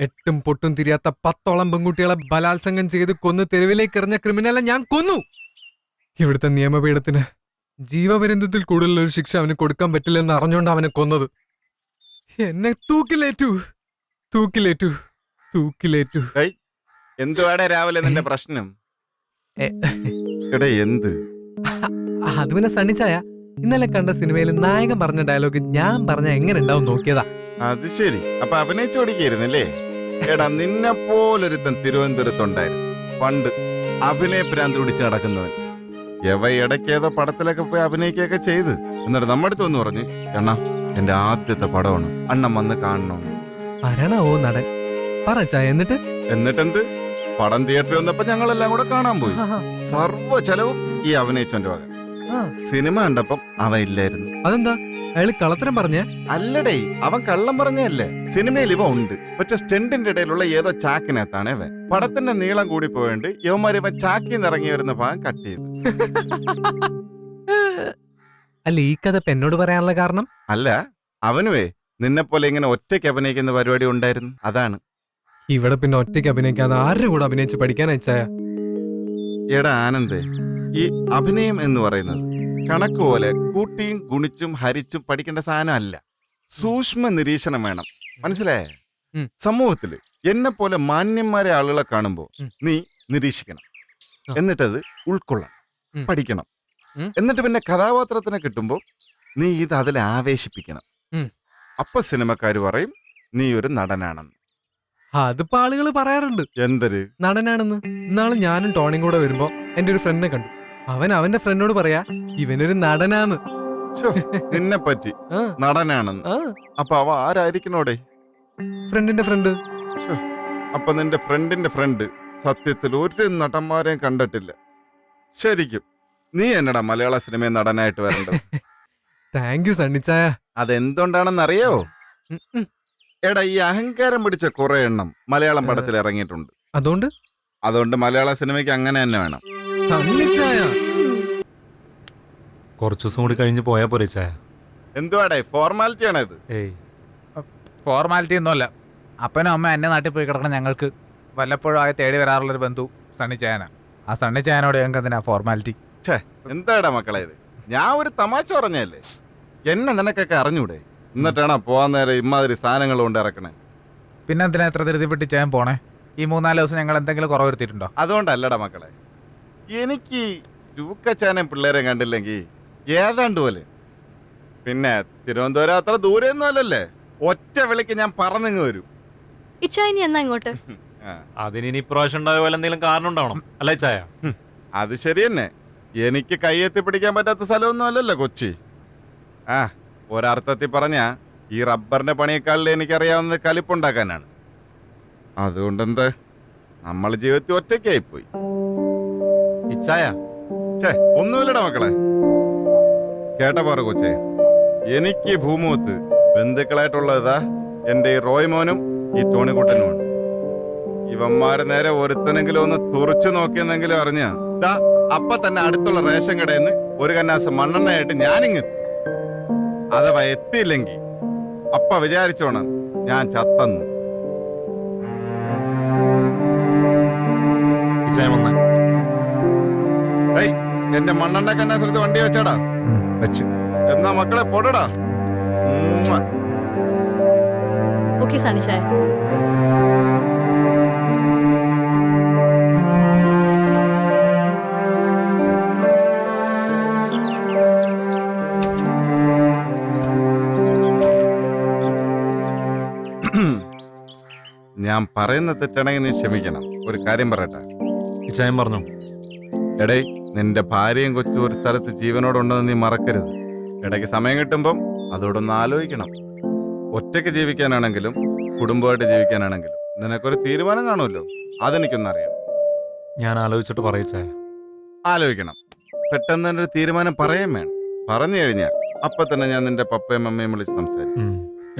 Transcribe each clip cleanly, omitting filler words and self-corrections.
എട്ടും പൊട്ടും തിരിയാത്ത 10ഓളം പെൺകുട്ടികളെ ബലാത്സംഗം ചെയ്ത് കൊന്ന് തെരുവിലേക്ക് എറിഞ്ഞ ക്രിമിനലെ ഞാൻ കൊന്നു. ഇവിടുത്തെ നിയമപീഠത്തിന് ജീവപര്യന്തത്തിൽ കൂടുതലൊരു ശിക്ഷ അവന് കൊടുക്കാൻ പറ്റില്ലെന്ന് അറിഞ്ഞുകൊണ്ട് അവനെ കൊന്നത്. എന്നെ തൂക്കിലേറ്റു. എന്തുവാടെ രാവിലെ നിന്റെ പ്രശ്നം? എന്ത് അത് പിന്നെ സണ്ണിച്ചായ ഇന്നലെ കണ്ട സിനിമയിൽ നായകൻ പറഞ്ഞ ഡയലോഗ് ഞാൻ പറഞ്ഞ എങ്ങനെ ഉണ്ടാവും നോക്കിയതാ. അത് ശരി, അപ്പൊ അഭിനയിച്ചു പഠിക്കായിരുന്നല്ലേ? എടാ, നിന്നെ പോലൊരുത്തൻ തിരുവനന്തപുരത്തുണ്ടായിരുന്നു പണ്ട്, അഭിനയ ഭ്രാന്ത് പിടിച്ച് നടക്കുന്നവൻ. ഇടയ്ക്കേതോ പടത്തിലൊക്കെ പോയി അഭിനയിക്കുകയൊക്കെ ചെയ്ത് എന്നിട്ട് നമ്മുടെ അടുത്ത് വന്ന് പറഞ്ഞു, എണ്ണ എന്റെ ആദ്യത്തെ പടമാണ്, അണ്ണം വന്ന് കാണണമെന്ന്. ആരാണോ നടൻ പറഞ്ഞാ? എന്നിട്ടെന്ത്, പടം തിയേറ്ററിൽ വന്നപ്പോ ഞങ്ങളെല്ലാം കൂടെ കാണാൻ പോയി. സർവ്വ ചെലവും ഈ അഭിനയിച്ചവന്റെ വക. സിനിമ കണ്ടപ്പം അവ ഇല്ലായിരുന്നു. അതെന്താ, അയാള് കള്ളത്തരം പറഞ്ഞ? അല്ലടേ, അവൻ കള്ളം പറഞ്ഞല്ലേ. സിനിമയിൽ ഇവ ഉണ്ട്, പക്ഷെ സ്റ്റെന്റിന്റെ ഇടയിലുള്ള ഏതോ ചാക്കിനകത്താണ് ഇവൻ. പടത്തിന്റെ നീളം കൂടി പോയോണ്ട് ഇവന്മാർ ഇവൻ ചാക്കിന്ന് ഇറങ്ങി വരുന്ന ഭാഗം കട്ട് ചെയ്തു. അല്ല, ഈ കഥ എന്നോട് പറയാനുള്ള കാരണം? അല്ല, അവനുവേ നിന്നെ പോലെ ഇങ്ങനെ ഒറ്റയ്ക്ക് അഭിനയിക്കുന്ന പരിപാടി ഉണ്ടായിരുന്നു, അതാണ്. ഇവിടെ പിന്നെ ഒറ്റയ്ക്ക് അഭിനയിക്കാതെ ആരുടെ കൂടെ അഭിനയിച്ച് പഠിക്കാൻ അയച്ചായ? എടാ ആനന്ദേ, ഈ അഭിനയം എന്ന് പറയുന്നത് കണക്ക് പോലെ കൂട്ടിയും ഗുണിച്ചും ഹരിച്ചും പഠിക്കേണ്ട സാധനം അല്ല. സൂക്ഷ്മ നിരീക്ഷണം വേണം, മനസ്സിലായേ? സമൂഹത്തില് എന്നെ പോലെ മാന്യന്മാരെ ആളുകളെ കാണുമ്പോ നീ നിരീക്ഷിക്കണം, എന്നിട്ടത് ഉൾക്കൊള്ളണം, പഠിക്കണം. എന്നിട്ട് പിന്നെ കഥാപാത്രത്തിനെ കിട്ടുമ്പോ നീ ഇത് അതിലെ ആവേശിപ്പിക്കണം. അപ്പൊ സിനിമക്കാര് പറയും നീ ഒരു നടനാണെന്ന്. അതിപ്പോ ആളുകൾ പറയാറുണ്ട് എന്തൊരു നടനാണെന്ന്. ഇന്നാള് ഞാനും ടോണിയും കൂടെ വരുമ്പോ എന്റെ ഒരു ഫ്രണ്ടിനെ കണ്ടു. അവൻ അവന്റെ ഫ്രണ്ടിനോട് പറയാ ഇവനൊരു നടനാന്ന്. നിന്നെ പറ്റി നടനാണെന്ന്. അപ്പൊ അവ ആരായിരിക്കണോടെ? ഫ്രണ്ടിന്റെ ഫ്രണ്ട്. അപ്പൊ നിന്റെ ഫ്രണ്ടിന്റെ ഫ്രണ്ട് സത്യത്തിൽ ഒരു നടന്മാരെയും കണ്ടിട്ടില്ല. ശരിക്കും നീ എന്നടാ മലയാള സിനിമയിൽ നടനായിട്ട് വരേണ്ടത്. താങ്ക് യു സണ്ണിച്ചായ. അതെന്തുകൊണ്ടാണെന്ന് അറിയോ? എടാ, ഈ അഹങ്കാരം പിടിച്ച കുറെ എണ്ണം മലയാളം പടത്തിൽ ഇറങ്ങിയിട്ടുണ്ട്. അതുകൊണ്ട് മലയാള സിനിമയ്ക്ക് അങ്ങനെ തന്നെ വേണം. കുറച്ചു ദിവസം കൂടി കഴിഞ്ഞ് പോയാ പോരെ ചായ? എന്തുവാടേ ഫോർമാലിറ്റി ആണോ ഇത്? ഫോർമാലിറ്റി ഒന്നുമല്ല. അപ്പനും അമ്മ എന്നെ നാട്ടിൽ പോയി കിടക്കണം. ഞങ്ങൾക്ക് വല്ലപ്പോഴും ആകെ തേടി വരാറുള്ളൊരു ബന്ധു സണ്ണിച്ചായനാ. ആ സണ്ണിച്ചായനോട് ഞങ്ങൾക്ക് എന്തിനാ ഫോർമാലിറ്റി? എന്താടാ മക്കളെ ഇത്? ഞാൻ ഒരു തമാശ പറഞ്ഞല്ലേ. എന്നെ നിനക്കൊക്കെ അറിഞ്ഞൂടെ? എന്നിട്ടാണോ പോവാൻ നേരം ഇമാതിരി സാധനങ്ങൾ കൊണ്ട് ഇറക്കണേ? പിന്നെ എന്തിനാ എത്ര ധൃതിപ്പെട്ടി ചെയ്യാൻ പോണേ? ഈ 3-4 ദിവസം ഞങ്ങൾ എന്തെങ്കിലും കുറവ് വരുത്തിയിട്ടുണ്ടോ? അതുകൊണ്ടല്ലടാ മക്കളെ, എനിക്ക് രൂക്കച്ചാനും പിള്ളേരെ കണ്ടില്ലെങ്കിൽ ഏതാണ്ട് പോലെ. പിന്നെ തിരുവനന്തപുരം അത്ര ദൂരെയൊന്നും അല്ലല്ലേ, ഒറ്റ വിളിക്ക് ഞാൻ പറന്നിങ്ങ് വരും. എന്നാ ഇങ്ങോട്ട്? അതിനി ഇപ്രാവശ്യം ഉണ്ടായ പോലെ എന്തെങ്കിലും കാരണം ഉണ്ടാവണം അല്ലേ ചായ? അത് ശരി തന്നെ, എനിക്ക് കയ്യെത്തി പിടിക്കാൻ പറ്റാത്ത സ്ഥലമൊന്നും അല്ലല്ലോ കൊച്ചി. ഒരർത്ഥത്തിൽ പറഞ്ഞ ഈ റബ്ബറിന്റെ പണിയേക്കാളിൽ എനിക്കറിയാവുന്നത് കലിപ്പുണ്ടാക്കാനാണ്. അതുകൊണ്ടെന്ത്, നമ്മൾ ജീവിതത്തിൽ ഒറ്റയ്ക്കായിപ്പോയി. ഒന്നുമില്ലടാ മക്കളെ. കേട്ട പോറ കൊച്ചേ, എനിക്ക് ഭൂമുഖത്ത് ബന്ധുക്കളായിട്ടുള്ളതാ എന്റെ ഈ റോയ് മോനും ഈ ടോണിക്കുട്ടനുമാണ്. ഇവന്മാര് നേരെ ഒരുത്തനെങ്കിലും ഒന്ന് തുറച്ചു നോക്കിയെന്നെങ്കിലും അറിഞ്ഞ അപ്പൊ തന്നെ അടുത്തുള്ള റേഷൻ കടയിൽ നിന്ന് ഒരു കന്നാസ് മണ്ണെണ്ണയായിട്ട് ഞാനിങ്ങെത്തും. അഥവാ എത്തിയില്ലെങ്കിൽ അപ്പ വിചാരിച്ചോണം ഞാൻ ചത്തന്നു. എന്റെ മണ്ണെണ്ണ കന്നാസെടുത്ത് വണ്ടി വെച്ചാടാ. എന്നാ മക്കളെ പൊടടാ. ഓക്കേ സണ്ണിച്ചായ. ഞാൻ പറയുന്ന തെറ്റാണെങ്കിൽ നീ ക്ഷമിക്കണം. ഒരു കാര്യം പറയട്ടെ? ഇച്ചായം പറഞ്ഞു. എടേ, നിന്റെ ഭാര്യയും കൊച്ചും ഒരു സ്ഥലത്ത് ജീവനോടുണ്ടെന്ന് നീ മറക്കരുത്. ഇടയ്ക്ക് സമയം കിട്ടുമ്പം അതോടൊന്ന് ആലോചിക്കണം. ഒറ്റയ്ക്ക് ജീവിക്കാനാണെങ്കിലും കുടുംബമായിട്ട് ജീവിക്കാനാണെങ്കിലും നിനക്കൊരു തീരുമാനം കാണുമല്ലോ, അതെനിക്കൊന്നറിയണം. ഞാൻ ആലോചിച്ചിട്ട് പറയിച്ചായ. ആലോചിക്കണം. പെട്ടെന്ന് തന്നെ ഒരു തീരുമാനം പറയാൻ വേണം. പറഞ്ഞു കഴിഞ്ഞാൽ അപ്പൊ തന്നെ ഞാൻ നിന്റെ പപ്പയും അമ്മയും വിളിച്ച് സംസാരിക്കും.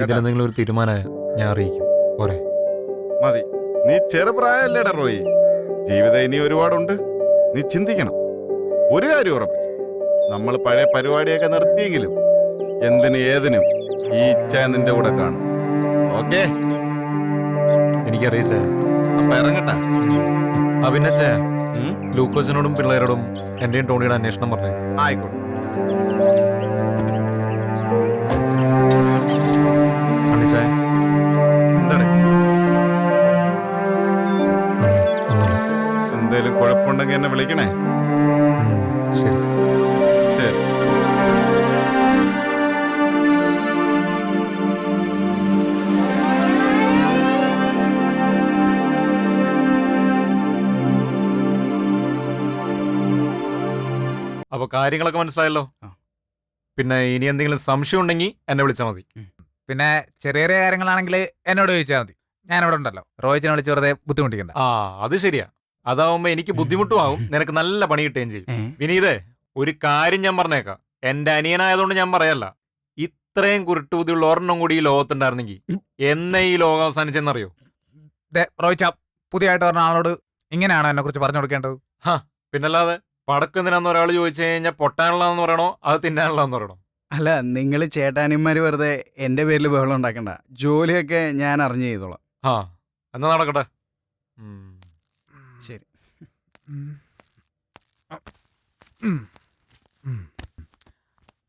ഇതിലെന്തെങ്കിലും ഒരു തീരുമാനമായ ഞാൻ അറിയിക്കും. പോരെ? മതി. നീ ചെറുപ്രായല്ലേടാ റോയി, ജീവിതം ഇനി ഒരുപാടുണ്ട്. നീ ചിന്തിക്കണം. ഒരു കാര്യം ഉറപ്പിച്ചു, നമ്മൾ പഴയ പരിപാടിയൊക്കെ നിർത്തിയെങ്കിലും എന്തിനും ഏതിനും ഈ ഇച്ഛ നിന്റെ കൂടെ കാണും. ഓക്കേ? എനിക്കറിയിച്ചേ. അപ്പൊ ഇറങ്ങട്ടാ. ആ പിന്നെ ചേ, ഉം? ലൂക്കോസിനോടും പിള്ളേരോടും എന്റെയും ടോണിയുടെ അന്വേഷണം പറഞ്ഞു. ആയിക്കോട്ടെ. സണ്ണിച്ചേ, എന്താണ് ഒന്നുമില്ല. എന്തേലും കുഴപ്പമുണ്ടെങ്കിൽ എന്നെ വിളിക്കണേ. ശരി. ശരി. അപ്പൊ കാര്യങ്ങളൊക്കെ മനസ്സിലായല്ലോ. പിന്നെ ഇനി എന്തെങ്കിലും സംശയം ഉണ്ടെങ്കിൽ എന്നെ വിളിച്ചാൽ മതി. പിന്നെ ചെറിയ ചെറിയ കാര്യങ്ങളാണെങ്കിൽ എന്നോട് ചോദിച്ചാൽ മതി. ഞാനിവിടെ ഉണ്ടല്ലോ. റോയിച്ചിനെ വിളിച്ച് വെറുതെ ബുദ്ധിമുട്ടിക്കണ്ട. ആ അത് ശരിയാ. അതാവുമ്പോ എനിക്ക് ബുദ്ധിമുട്ടും ആവും, നിനക്ക് നല്ല പണി കിട്ടുകയും ചെയ്യും. വിനീതേ, ഒരു കാര്യം ഞാൻ പറഞ്ഞേക്കാം. എന്റെ അനിയനായതുകൊണ്ട് ഞാൻ പറയല്ല. ഇത്രയും കുരുട്ടുബുദ്ധിയുള്ള ഒരെണ്ണം കൂടി ഈ ലോകത്തുണ്ടായിരുന്നെങ്കിൽ എന്നേ ഈ ലോകം അവസാനിച്ചെന്നറിയോ? റോയിച്ച പുതിയതായിട്ട് പറഞ്ഞ ആളോട് ഇങ്ങനെയാണോ എന്നെ കുറിച്ച് പറഞ്ഞു കൊടുക്കേണ്ടത്? പിന്നല്ലാതെ പടക്കെന്തിനാന്ന് ഒരാൾ ചോദിച്ചു കഴിഞ്ഞാൽ പൊട്ടാനുള്ളതെന്ന് പറയണോ അത് തിന്നാനുള്ളതെന്ന് പറയണോ? അല്ല, നിങ്ങൾ ചേട്ടാനിമാര് വെറുതെ എന്റെ പേരിൽ ബഹളം ഉണ്ടാക്കണ്ട. ജോലിയൊക്കെ ഞാൻ അറിഞ്ഞു ചെയ്തോളാം. ആ എന്നാ നടക്കട്ടെ. ശരി.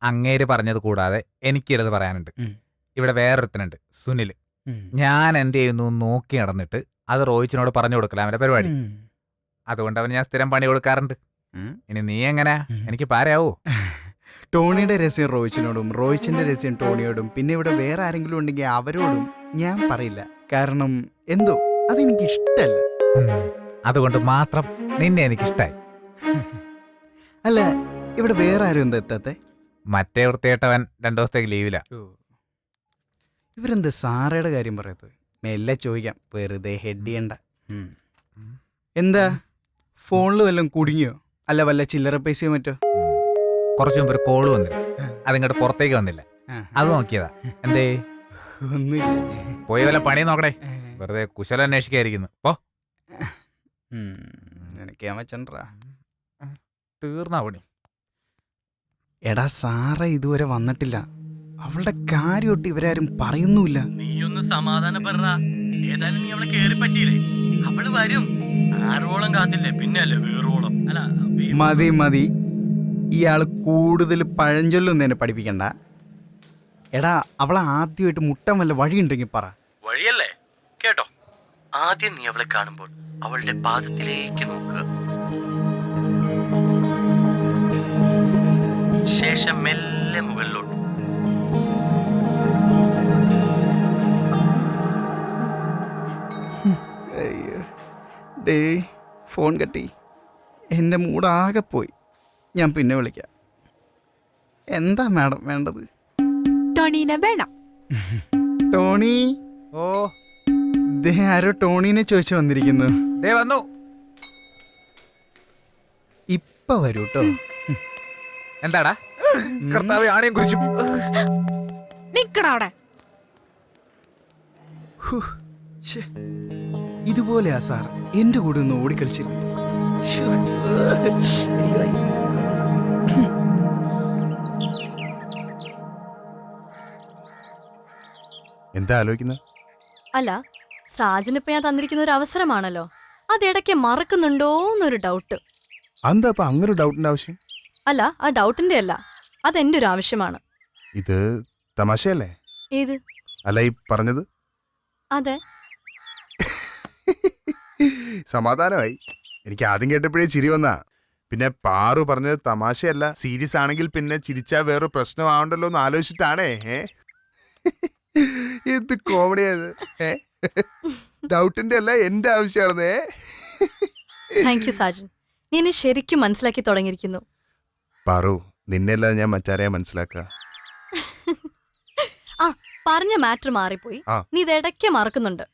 അങ്ങേര് പറഞ്ഞത് കൂടാതെ എനിക്കിരുത് പറയാനുണ്ട്. ഉം. ഇവിടെ വേറൊരുത്തനുണ്ട്, സുനിൽ. ഉം. ഞാൻ എന്ത് ചെയ്യുന്നു നോക്കി നടന്നിട്ട് അത് റോയിച്ചിനോട് പറഞ്ഞു കൊടുക്കല അവന്റെ പരിപാടി. ഉം. അതുകൊണ്ട് അവന് ഞാൻ സ്ഥിരം പണി കൊടുക്കാറുണ്ട്. ഉം. ഇനി നീ എങ്ങനെ എനിക്ക് പാരയാവോ? ടോണിയുടെ രഹസ്യം റോയിച്ചിനോടും റോയിച്ചിന്റെ രഹസ്യം ടോണിയോടും പിന്നെ ഇവിടെ വേറെ ആരെങ്കിലും ഉണ്ടെങ്കിൽ അവരോടും ഞാൻ പറയില്ല. കാരണം എന്തോ അതെനിക്ക് ഇഷ്ടല്ല. അതുകൊണ്ട് മാത്രം നിന്നെ എനിക്കിഷ്ടായി. അല്ല, ഇവിടെ വേറെ ആരും എന്താ എത്താത്തെ? മറ്റേ വൃത്തിയേട്ടവൻ 2 ദിവസത്തേക്ക് ലീവില്ല. ഇവരെന്താ സാറയുടെ കാര്യം പറയത്ത്? മെല്ലെ ചോദിക്കാം, വെറുതെ ഹെഡ് ചെയ്യണ്ട. എന്താ ഫോണിൽ വല്ലതും കുടുങ്ങിയോ? അല്ല വല്ല ചില്ലറ പൈസയോ മറ്റോ? കുറച്ചു മുമ്പ് ഒരു കോള് വന്നില്ല, അതിങ്ങോട്ട് പുറത്തേക്ക് വന്നില്ല. അത് നോക്കിയതാ. എന്തേ? ഒന്നുമില്ല. പോയി വല്ല പണി നോക്കടേ. വെറുതെ കുശലം അന്വേഷിക്കായിരിക്കുന്നു. പോ. നിനക്ക് ഞാൻ വെച്ചണ്ടാ. തീർന്നാ പണി. എടാ, സാറ ഇതുവരെ വന്നിട്ടില്ല. അവളുടെ കാര്യമൊട്ട് ഇവരാരും പറയുന്നുമില്ല. നീയൊന്ന് സമാധാനപ്പെടാ. ഏതായാലും നീ അവളെ കേറി പറ്റിയില്ലേ? അവള് വരും. ആറോളം കാത്തില്ലേ, പിന്നല്ലേ വേറോളം. അല്ല മതി മതി, ഇയാള് കൂടുതൽ പഴഞ്ചൊല്ലൊന്നും എന്നെ പഠിപ്പിക്കണ്ട. എടാ, അവളെ ആദ്യമായിട്ട് മുട്ടൻ വല്ല വഴിയുണ്ടെങ്കിൽ പറ. വഴിയല്ലേ? കേട്ടോ, ആദ്യം നീ അവളെ കാണുമ്പോൾ അവളുടെ പാദത്തിലേക്ക് നോക്കുക. ശേഷം മെല്ലെ മുകളിലോട്ട്. അയ്യോ ഡേ, ഫോൺ കട്ടി. എൻ്റെ മൂടാകെ പോയി. ഞാൻ പിന്നെ വിളിക്കാം. എന്താ മാഡം വേണ്ടത്? ടോണീനെ വേണം. ടോണി? ഓ, ദേ ആരോ ടോണീനെ ചോദിച്ചു വന്നിരിക്കുന്നു. ദേ വന്നു. ഇപ്പൊ വരൂ കേട്ടോ. എന്താടാ? കർത്താവെ, ആണയും കുറിച്ചു. നിക്കടാ അവിടെ. ഇതുപോലെയാ സാർ എന്റെ കൂടെ ഒന്ന് ഓടിക്കളിച്ചിരുന്നു. എന്താ ആലോചിക്കുന്നത്? അല്ല, സാജനിപ്പോ ഞാൻ തന്നിരിക്കുന്ന ഒരു അവസരമാണല്ലോ, അതിടയ്ക്ക് മറക്കുന്നുണ്ടോന്നൊരു ഡൗട്ട്. എന്താ അപ്പൊ അങ്ങനെ ഒരു ഡൗട്ടിന്റെ ആവശ്യം? അല്ല, ആ ഡൗട്ടിന്റെ അല്ല, അതെന്റെ ഒരു ആവശ്യമാണ്. ഇത് തമാശയല്ലേ? ഏത്? അല്ല ഈ പറഞ്ഞത്. അതെ. സമാധാനമായി. എനിക്ക് ആദ്യം കേട്ടപ്പോഴേ ചിരി വന്നാ. പിന്നെ പാറു പറഞ്ഞത് തമാശയല്ല, സീരിയസ് ആണെങ്കിൽ പിന്നെ ചിരിച്ചാ വേറെ പ്രശ്നമാവണ്ടല്ലോ എന്ന് ആലോചിച്ചിട്ടാണേ. എന്ത് കോമഡിയാണ്. ഡൗട്ടിന്റെ അല്ല, എന്റെ ആവശ്യമാണെന്നേ. താങ്ക് യു സാജൻ, നീ എന്നെ ശരിക്കും മനസ്സിലാക്കി തുടങ്ങിയിരിക്കുന്നു. പാറു, നിന്നെല്ലാം ഞാൻ മറ്റാരെയാ മനസ്സിലാക്ക. ആ, പറഞ്ഞ മാറ്റർ മാറിപ്പോയി. ആ. നീ ഇതിടയ്ക്ക് മറക്കുന്നുണ്ട്.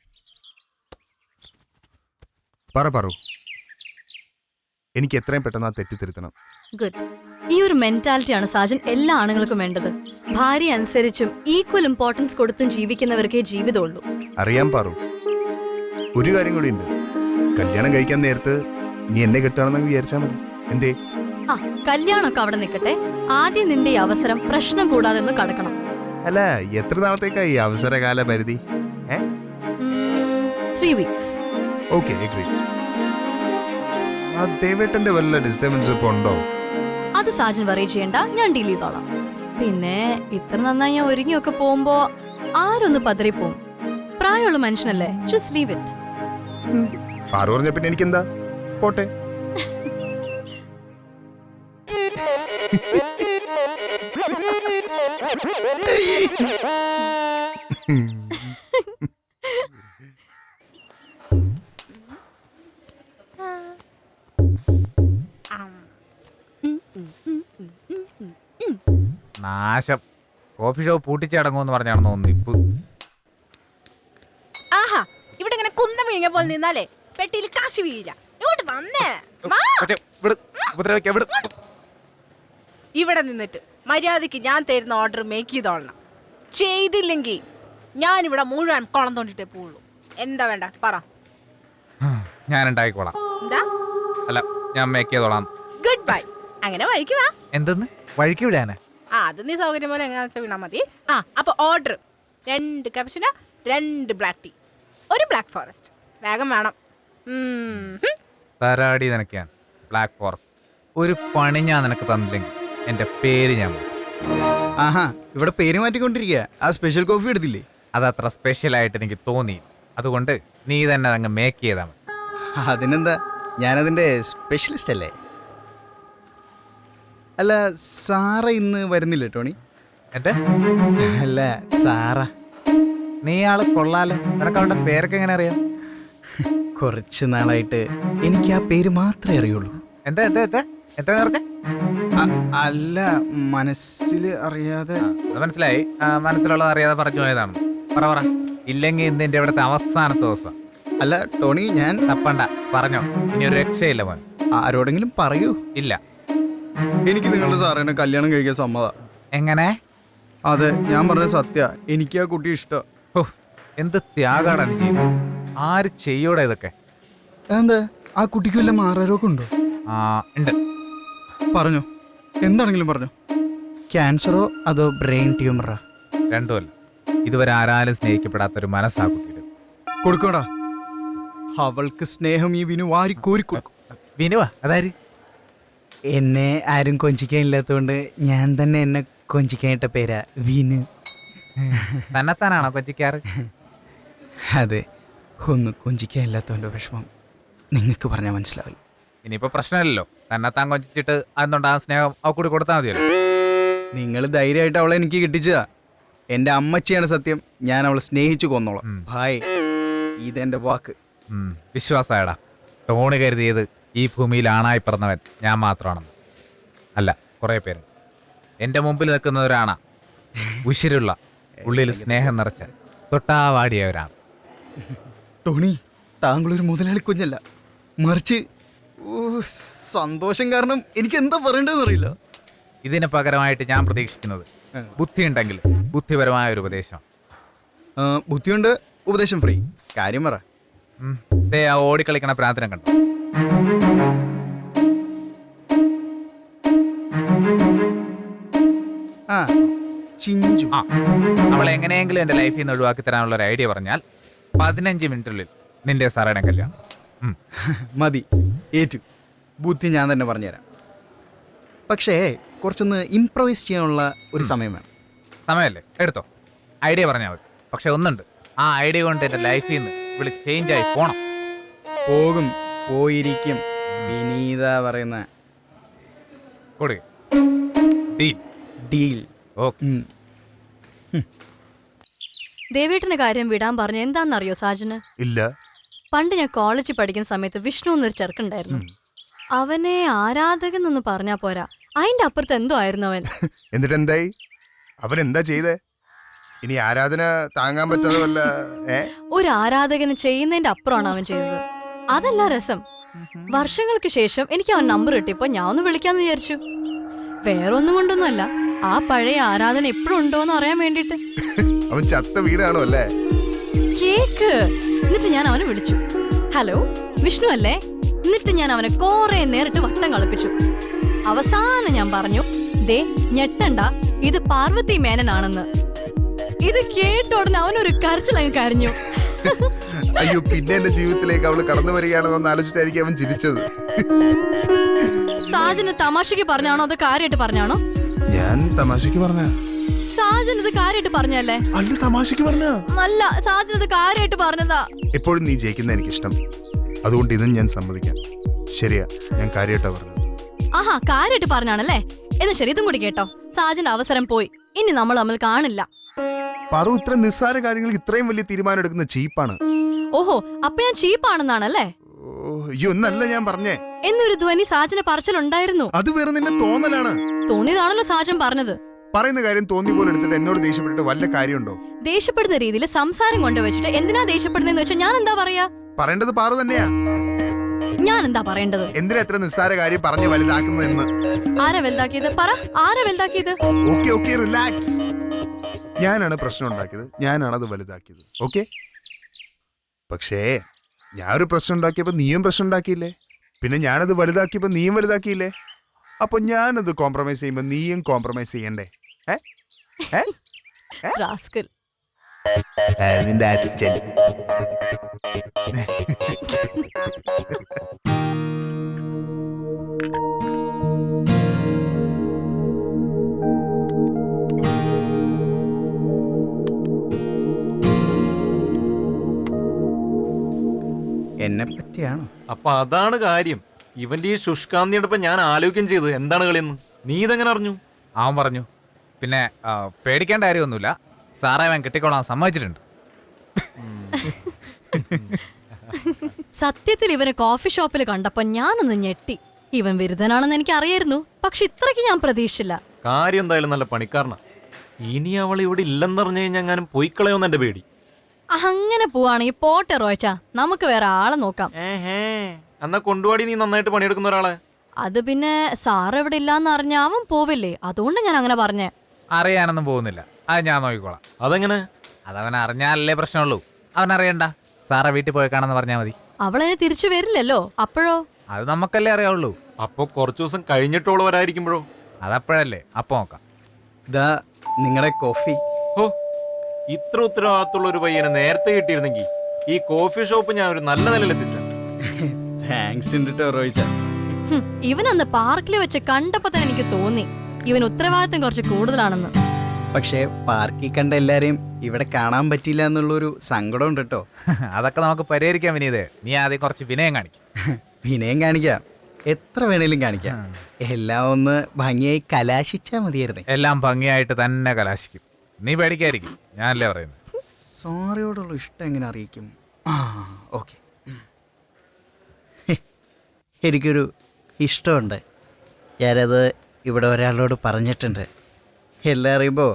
പറു, എനിക്ക് എത്രയും പെട്ടെന്ന് ആ തെറ്റിത്തിരുത്തണം. ഗുഡ്. ഈ ഒരു മെന്റാലിറ്റിയാണ് സാജൻ എല്ലാ ആണുങ്ങൾക്കും വേണ്ടത്. ഭാര്യ അനുസരിച്ചും ഈക്വൽ ഇമ്പോർട്ടൻസ് കൊടുത്തും ജീവിക്കുന്നവർക്കേ ജീവിതമുള്ളൂ. അറിയാൻ പാറു, ഒരു കാര്യം കൂടി ഉണ്ട്. കല്യാണം കഴിക്കാൻ നേരത്ത് നീ എന്നെ കെട്ടുകയാണെന്ന് വിചാരിച്ചാ മതി. എന്തേ? ആ, കല്യാണമൊക്കെ അവിടെ നിൽക്കട്ടെ. ആദ്യം നിന്റെ ഈ അവസരം പ്രശ്നം കൂടാതെ ഒന്ന് കടക്കണം. അല്ല, എത്ര നാളത്തേക്കാ ഈ അവസരകാല പരിധി? 3 weeks. Okay agree. ആ ദേവേട്ടന്റെ വല്ല ഡിസ്റ്റർബൻസ് ഇപ്പൊ ഉണ്ടോ? അത് സാജൻ വറി ചെയ്യണ്ട, ഞാൻ ഡീൽ ചെയ്തോളാം. പിന്നെ ഇത്ര നന്നായി ഞാൻ ഒരുങ്ങിയൊക്കെ പോകുമ്പോ ആരൊന്ന് പതറിപ്പോവും. പ്രായമുള്ള മനുഷ്യനല്ലേ, ജസ്റ്റ് ലീവ് ഇറ്റ്. പാറു പറഞ്ഞ പിന്നെ എനിക്കെന്താ, പോട്ടെ. നാശം. കോഫി ഷോപ്പ് പൂട്ടിച്ചടങ്ങുമെന്ന് പറഞ്ഞാണെന്ന് തോന്നുന്നു ഇപ്പ്. ആഹാ, ഇവിടെ ഇങ്ങനെ കുന്ത വീഴ പോലെ നിന്നാലേ പെട്ടിയിൽ കാശ് വീഴില്ല. ഇങ്ങോട്ട് വന്നേ. വാ. കൊച്ചേ, വിട്. ഉപദ്രവിക്കാ, വിട്. ഇവിടെ നിന്നിട്ട് മര്യാദക്ക് ഞാൻ തരുന്ന ഓർഡർ മേക്ക് ചെയ്തോളണം. ചെയ്തില്ലെങ്കിൽ ഞാൻ ഇവിടെ മുഴുവൻ കുളം തോണ്ടിട്ടേ പോവുള്ളൂ. എന്താ വേണ്ട പറ. ഞാൻ ഉണ്ടാക്കിക്കോളാം. എന്താ? അല്ല, ഞാൻ മേക്ക് ചെയ്തോളാം. Good bye. അങ്ങനെ വഴിക്ക് വാ. എന്തെന്ന് വഴിക്ക് വിടാനാ? അത് നീ സൗകര്യം പോലെ എങ്ങനെയാ വെച്ചാൽ വീണാൽ മതി. അപ്പൊ order 2 cappuccino, 2 black tea, 1 black forest. വേഗം വേണം. തരാടി നിനക്ക് ഞാൻ ബ്ലാക്ക് ഫോറസ്റ്റ്. ഒരു പണി ഞാൻ നിനക്ക് തന്നില്ലെങ്കിൽ എന്റെ പേര് ഞാൻ മാറ്റും. ആഹാ, ഇവിടെ പേര് മാറ്റിക്കൊണ്ടിരിക്കുക. ആ സ്പെഷ്യൽ കോഫി എടുത്തില്ലേ? അതത്ര സ്പെഷ്യലായിട്ട് എനിക്ക് തോന്നി. അതുകൊണ്ട് നീ തന്നെ അങ്ങ് മേക്ക് ചെയ്താൽ മതി. അതിനെന്താ, ഞാനതിന്റെ സ്പെഷ്യലിസ്റ്റ് അല്ലേ. അല്ല, സാറ ഇന്ന് വരുന്നില്ലേ ടോണി? എന്ത്? അല്ല, സാറ. നീ ആള് കൊള്ളാലോ. നിനക്ക് അവളുടെ പേരൊക്കെ എങ്ങനെ അറിയാം? കുറച്ച് നാളായിട്ട് എനിക്ക് ആ പേര് മാത്രമേ അറിയുള്ളൂ. എന്താ എന്താ എന്താ എന്താ പറഞ്ഞേ? അല്ല, മനസ്സിൽ അറിയാതെ. അത് മനസ്സിലായി. മനസ്സിലുള്ളത് അറിയാതെ പറഞ്ഞു പോയതാണ്. പറ പറ. ഇല്ലെങ്കിൽ ഇന്ന് എന്റെ ഇവിടുത്തെ അവസാനത്തെ ദിവസം. അല്ല ടോണി, ഞാൻ തപ്പണ്ട, പറഞ്ഞോ. ഇനി ഒരു രക്ഷയില്ല മോൻ. ആരോടെങ്കിലും പറയൂ. ഇല്ല. എനിക്ക് നിങ്ങളുടെ സാറിനെ കല്യാണം കഴിക്കാൻ സമ്മതം. എങ്ങനെ? അതെ, ഞാൻ പറഞ്ഞ സത്യ. എനിക്ക് ആ കുട്ടി ഇഷ്ടം. എന്ത് ത്യാഗാണ് നീ ചെയ്യുന്നത്? ആര് ചെയ്യൂടെ ഇതൊക്കെ? എന്താ, ആ കുട്ടിക്ക് വല്ല മാറാരോഗം ഉണ്ടോ? ഉണ്ട്. പറഞ്ഞോ, എന്താണെങ്കിലും പറഞ്ഞോ. ക്യാൻസറോ അതോ ബ്രെയിൻ ട്യൂമറോ? രണ്ടുമല്ല. ഇതുവരെ ആരാലും സ്നേഹിക്കപ്പെടാത്തൊരു മനസ്സാ കുട്ടിയുടെ. കൊടുക്കോടാ. അവൾക്ക് സ്നേഹം ഈ വിനു വാരി കോരിക്കൊടുക്കും. വിനുവാ? അതാര്? എന്നെ ആരും കൊഞ്ചിക്കാനില്ലാത്തതുകൊണ്ട് ഞാൻ തന്നെ എന്നെ കൊഞ്ചിക്കാനിട്ട പേരാ വിനു. തന്നെത്താനാണോ കൊഞ്ചിക്കാറ്? അതെ, ഒന്ന് കൊഞ്ചിക്കാനില്ലാത്തവൻ്റെ വിഷമം നിങ്ങൾക്ക് പറഞ്ഞാൽ മനസ്സിലാവില്ല. ഇനിയിപ്പോ പ്രശ്നമില്ലല്ലോ. തന്നെത്താൻ കൊഞ്ചിച്ചിട്ട് അതെന്നുണ്ട് ആ സ്നേഹം അവ കൂടി കൊടുത്താൽ മതിയല്ലോ. നിങ്ങൾ ധൈര്യമായിട്ട് അവളെ എനിക്ക് കിട്ടിച്ചതാ. എൻ്റെ അമ്മച്ചിയാണ് സത്യം. ഞാൻ അവളെ സ്നേഹിച്ചു കൊന്നോളാം. ഭായ്, ഇതെൻ്റെ വാക്ക്. വിശ്വാസമായടാ. ടോണി കരുതിയത് ഈ ഭൂമിയിൽ ആണായി പിറന്നവൻ ഞാൻ മാത്രമാണെന്ന്. അല്ല, കുറേ പേര് എൻ്റെ മുമ്പിൽ നിൽക്കുന്നവരാണാ. ഉശിരുള്ള, ഉള്ളിൽ സ്നേഹം നിറച്ച, തൊട്ടാവാടിയവരാണ്. ടോണി, താങ്കളൊരു മുതലാളി കുഞ്ഞല്ല, മറിച്ച് സന്തോഷം കാരണം എനിക്ക് എന്താ പറയേണ്ടതെന്ന് അറിയില്ല. ഇതിന് പകരമായിട്ട് ഞാൻ പ്രതീക്ഷിക്കുന്നത് ബുദ്ധിയുണ്ടെങ്കിൽ ബുദ്ധിപരമായ ഒരു ഉപദേശം. ബുദ്ധിയുണ്ട്, ഉപദേശം ഫ്രീ. കാര്യം പറ. ദേ ആ ഓടിക്കളിക്കണ പ്രാന്തനം കണ്ടു. ചിഞ്ചു. അവളെ എങ്ങനെയെങ്കിലും എൻ്റെ ലൈഫിൽ നിന്ന് ഒഴിവാക്കി തരാനുള്ള ഒരു ഐഡിയ പറഞ്ഞാൽ 15 മിനിറ്റിനുള്ളിൽ നിന്റെ സാറയുടെ കല്യാണം. മതി, ഏറ്റു. ബുദ്ധി ഞാൻ തന്നെ പറഞ്ഞുതരാം. പക്ഷേ കുറച്ചൊന്ന് ഇംപ്രവൈസ് ചെയ്യാനുള്ള ഒരു സമയം വേണം. സമയമല്ലേ? എടുത്തോ, ഐഡിയ പറഞ്ഞാൽ മതി. പക്ഷെ ഒന്നുണ്ട്, ആ ഐഡിയ കൊണ്ട് എൻ്റെ ലൈഫിൽ നിന്ന് ഇവിടെ ചേഞ്ച് ആയി പോണം. പോകും, പോയിരിക്കും. വിനീത പറയുന്ന കൊടുക്ക ഡീൽ. ഡീൽ. ഓക്കെ. ദേവേട്ടന്റെ കാര്യം വിടാൻ പറഞ്ഞ എന്താണെന്നറിയോ സാജന്? ഇല്ല. പണ്ട് ഞാൻ കോളേജിൽ പഠിക്കുന്ന സമയത്ത് വിഷ്ണു എന്നൊരു ചെറുക്കുണ്ടായിരുന്നു. അവനെ ആരാധകൻ എന്ന് പറഞ്ഞാ പോരാ, അതിന്റെ അപ്പുറത്ത് എന്തോ ആയിരുന്നു അവൻ. എന്നിട്ട് എന്തായി? അവൻ എന്താ ചെയ്തേ? ഇനി ആരാധന താങ്ങാൻ പറ്റാതെ വല്ല ഒരു ആരാധകന് ചെയ്യുന്നതിന്റെ അപ്പുറമാണ് അവൻ ചെയ്തത്. അതല്ല രസം. വർഷങ്ങൾക്ക് ശേഷം എനിക്ക് അവൻ നമ്പർ കിട്ടിയപ്പോ ഞാൻ ഒന്ന് വിളിക്കാന്ന് വിചാരിച്ചു. വേറൊന്നും കൊണ്ടൊന്നുമല്ല, ആ പഴയ ആരാധന ഇപ്പോഴും ഉണ്ടോന്ന് അറിയാൻ വേണ്ടിട്ട്. അവൻ ചത്ത വീടാണോ അല്ലേ? കേക്ക്. എന്നിട്ട് ഞാൻ അവനെ വിളിച്ചു. ഹലോ, വിഷ്ണു അല്ലേ? എന്നിട്ട് ഞാൻ അവനെ കോറെ നേരിട്ട് വട്ടം കളിപ്പിച്ചു. അവസാനം ഞാൻ പറഞ്ഞു, ദേ ഞെട്ടണ്ട, ഇത് പാർവതി മേനനാണെന്ന്. ഇത് കേട്ടോടനെ അവനൊരു കരച്ചിലങ്ങ് കരഞ്ഞു. അയ്യോ പിന്നെ എന്റെ ജീവിതത്തിലേക്ക് അവള് കടന്നു വരികയാണെന്ന് ആലോചിച്ചിട്ടായിരിക്കും അവൻ ചിരിച്ചത്. സാജന് തമാശക്ക് പറഞ്ഞാണോ അതോ കാര്യമായിട്ട് പറഞ്ഞാണോ? ഞാൻ തമാശക്ക് പറഞ്ഞ സാജൻ ഇത് കാര്യമായിട്ട് പറഞ്ഞല്ലേ? അല്ല തമാശക്ക് പറഞ്ഞ അല്ല, സാജൻ ഇത് കാര്യമായിട്ട് പറഞ്ഞതാ. എപ്പോഴും നീ ജയിക്കുന്ന എനിക്കിഷ്ടം, അതുകൊണ്ട് ഇതും ഞാൻ സമ്മതിക്കാം. ശരിയാ, ഞാൻ കാര്യമായിട്ടാ പറഞ്ഞത്. ആഹാ, കാര്യമായിട്ട് പറഞ്ഞാണല്ലേ? എന്നാ ശരി, ഇതും കൂടി കേട്ടോ. സാജന്റെ അവസരം പോയി, ഇനി നമ്മൾ തമ്മിൽ കാണില്ല. പറു ഇത്ര നിസ്സാര കാര്യങ്ങൾക്ക് ഇത്രയും വലിയ തീരുമാനം എടുക്കുന്ന ചീപ്പാണ്. ഓഹോ, അപ്പൊ ഞാൻ ചീപ്പാണെന്നാണല്ലേ? അയ്യോ ഒന്നല്ല ഞാൻ പറഞ്ഞേ. എന്നൊരു ധ്വനി സാജന്റെ പറച്ചിലുണ്ടായിരുന്നു. അത് വേറെ നിന്റെ തോന്നലാണ്. തോന്നിയതാണല്ലോ സാജൻ പറഞ്ഞത്. പറയുന്ന കാര്യം തോന്നി പോലെ എടുത്തിട്ട് എന്നോട് ദേഷ്യപ്പെട്ടിട്ട് വല്ല കാര്യമുണ്ടോ? ദേഷ്യപ്പെടുന്ന രീതിയിൽ സംസാരം കൊണ്ടുവച്ചിട്ട് എന്തിനാ ദേഷ്യപ്പെടുന്നതെന്ന് വെച്ചാൽ ഞാൻ എന്താ പറയാ? പറയേണ്ടത് പാറു തന്നെയാ. ഞാൻ എന്താ പറയേണ്ടത്? എന്തിനാ എത്ര നിസ്സാര കാര്യം പറഞ്ഞ് വലുതാക്കുന്നതെന്ന്? ആരാ വലുതാക്കിയത്? പറ, ആരാ വലുതാക്കിയത്? Okay okay relax. ഞാനാണ് പ്രശ്നം ഉണ്ടാക്കിയത്, ഞാനാണ് അത് വലുതാക്കിയത്. ഓക്കെ, പക്ഷേ ഞാൻ ഒരു പ്രശ്നം ഉണ്ടാക്കിയപ്പോ നീയും പ്രശ്നം ഉണ്ടാക്കിയില്ലേ? പിന്നെ ഞാനത് വലുതാക്കിയപ്പോ നീയും വലുതാക്കിയില്ലേ? അപ്പൊ ഞാനത് കോംപ്രമൈസ് ചെയ്യുമ്പോ നീയും കോംപ്രമൈസ് ചെയ്യണ്ടേ? റാസ്കൽ. നിന്റെ അച്ഛൻ. എന്നെ പറ്റിയാണോ? അപ്പൊ അതാണ് കാര്യം. ഇവന്റെ ഈ ശുഷ്കാന്തിയോടൊപ്പം ഞാൻ ആലോചിക്കുകയും ചെയ്ത് എന്താണ് കളിയെന്ന്. നീ ഇതെങ്ങനെ അറിഞ്ഞു? അവൻ പറഞ്ഞു. പിന്നെ പേടിക്കേണ്ട കാര്യമൊന്നുമില്ല, സാറേ അവൻ കിട്ടിക്കോളാൻ സമ്മതിച്ചിട്ടുണ്ട്. സത്യത്തിൽ ഇവനെ കോഫി ഷോപ്പിൽ കണ്ടപ്പോ ഞാനൊന്ന് ഞെട്ടി. ഇവൻ വിരുദ്ധനാണെന്ന് എനിക്ക് അറിയായിരുന്നു, പക്ഷെ ഇത്രയ്ക്ക് ഞാൻ പ്രതീക്ഷിച്ചില്ല. കാര്യം എന്തായാലും നല്ല പണിക്കാരനാ. ഇനി അവൾ ഇവിടെ ഇല്ലെന്നറിഞ്ഞു കഴിഞ്ഞാൽ ഞാനും പോയിക്കളയോന്ന് എന്റെ പേടി. അങ്ങനെ പോവാണെങ്കിൽ പോട്ടെ റോയ്ച്ച, നമുക്ക് വേറെ ആളെ നോക്കാം. എന്നാ കൊണ്ടുപാടി, നീ നന്നായിട്ട് പണിയെടുക്കുന്ന ഒരാളെ. അത് പിന്നെ സാറ് ഇവിടെ ഇല്ലാന്ന് അറിഞ്ഞ അവൻ പോവില്ലേ, അതുകൊണ്ട് ഞാൻ അങ്ങനെ പറഞ്ഞേ. അറിയാനൊന്നും പോകുന്നില്ല, അത് ഞാൻ നോക്കിക്കോളാം. അതെങ്ങനെ? അതവൻ അറിഞ്ഞാലല്ലേ പ്രശ്നമുള്ളൂ. അവൻ അറിയണ്ട, സാറെ വീട്ടിൽ പോയി കാണാന്ന് പറഞ്ഞാൽ മതി. അവളെന്നെ തിരിച്ചു വരില്ലല്ലോ, അപ്പോഴോ? അത് നമുക്കല്ലേ അറിയാവുള്ളൂ. അപ്പൊ കുറച്ചു ദിവസം കഴിഞ്ഞിട്ടുള്ള വരായിരിക്കുമ്പോഴോ? അതപ്പോഴല്ലേ, അപ്പൊ നോക്കാം. ഇതാ നിങ്ങളുടെ കോഫി. ഹോ, ഇത്ര ഉത്തരവാദിത്തമുള്ള ഒരു പയ്യനെ നേരത്തെ കിട്ടിയിരുന്നെങ്കിൽ ഈ കോഫി ഷോപ്പ് ഞാൻ ഒരു നല്ല നിലയിൽ എത്തിച്ച. താങ്ക്സ് ഉണ്ട് ട്ടോ റോയിച്ച. ഇവനന്ന് പാർക്കിൽ വെച്ച് കണ്ടപ്പോ തന്നെ എനിക്ക് തോന്നി ഇവൻ ഉത്തരവാദിത്തം കുറച്ച് കൂടുതലാണെന്ന്. പക്ഷേ പാർക്കിൽ കണ്ട എല്ലാരെയും ഇവിടെ കാണാൻ പറ്റില്ല എന്നുള്ളൊരു സങ്കടം ഉണ്ട് കേട്ടോ. അതൊക്കെ നമുക്ക് പരിഹരിക്കാം വിനീത്. നീ ആദ്യം കുറച്ച് വിനയം കാണിക്കും. വിനയം കാണിക്കാം, എത്ര വേണേലും കാണിക്കാം. എല്ലാം ഒന്ന് ഭംഗിയായി കലാശിച്ചാ മതിയായിരുന്നേ. എല്ലാം ഭംഗിയായിട്ട് തന്നെ കലാശിക്കും, നീ പേടിക്കായിരിക്കും. ഞാനല്ലേ പറയുന്നത്. സോറിയോടുള്ള ഇഷ്ടം എങ്ങനെ അറിയിക്കും? ആ ഓക്കെ, എനിക്കൊരു ഇഷ്ടമുണ്ട്. ഞാനത് ഇവിടെ ഒരാളോട് പറഞ്ഞിട്ടുണ്ട്. എല്ലാം അറിയുമ്പോൾ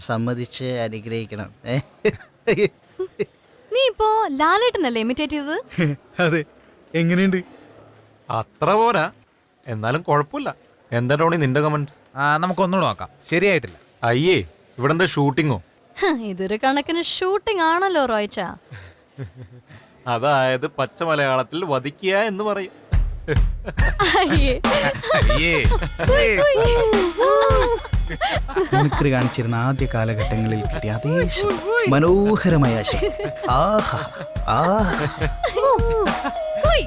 സമ്മതിച്ച് അനുഗ്രഹിക്കണം. നീ ഇപ്പോ ലാലേട്ടനല്ലേ ഇമിറ്റേറ്റ് ചെയ്തത്? അതെ, എങ്ങനെയുണ്ട്? അത്ര പോരാ, എന്നാലും കുഴപ്പമില്ല. എന്താ ടോണി നിന്റെ കമന്റ്സ്? നമുക്കൊന്നുകൂടെ നോക്കാം. ശരിയായിട്ടില്ല. അയ്യേ, ഇവിടെ എന്താ ഷൂട്ടിങ്ങോ? ഇതൊരു കണക്കിന് ഷൂട്ടിംഗ് ആണല്ലോ റോയ്ച്ച. അതായത് പച്ച മലയാളത്തിൽ വധിക്കുക എന്ന് പറയും. അയ്യേ. മിമിക്രി കാണിച്ചിരുന്ന ആദ്യ കാലഘട്ടങ്ങളിൽ കിട്ടിയ അതേ മനോഹരമായ ആശയം. ആഹാ ആഹാ. ഉയ്.